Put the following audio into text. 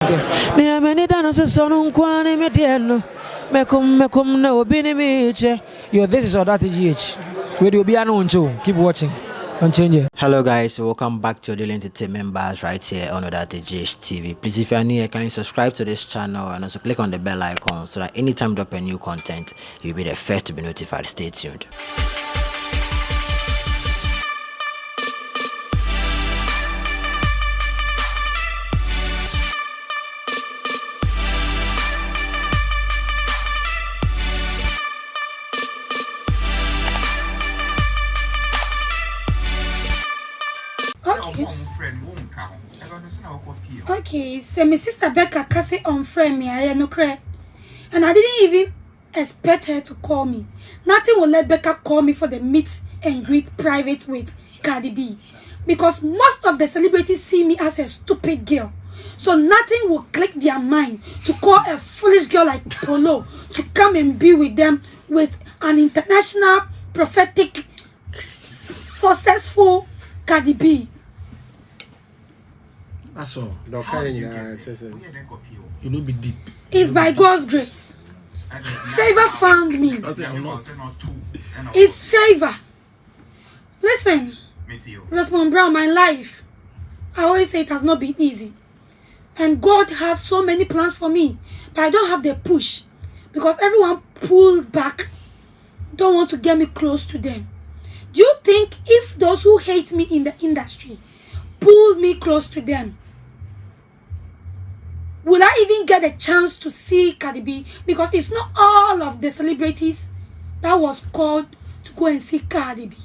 Near many danos son unquani mediano. Mekum no binimiche. Yo, this is that GH. Where you be an show. Keep watching. Hello guys, welcome back to your daily entertainment bars right here on that GH TV. Please, if you are new here, can you subscribe to this channel and also click on the bell icon so that anytime I drop a new content, you'll be the first to be notified. Stay tuned. Okay, so my sister Becca Cassie on friend me, I no cry. And I didn't even expect her to call me. Nothing will let Becca call me for the meet and greet private with Cardi B. Because most of the celebrities see me as a stupid girl. So nothing will click their mind to call a foolish girl like Poloo to come and be with them with an international, prophetic, successful Cardi B. That's all. You know, be deep. It's by God's grace. Favor found me. It's favor. Listen, Respond Brown, my life, I always say it has not been easy. And God has so many plans for me. But I don't have the push. Because everyone pulled back. Don't want to get me close to them. Do you think if those who hate me in the industry pulled me close to them, will I even get a chance to see Cardi B? Because it's not all of the celebrities that was called to go and see Cardi B.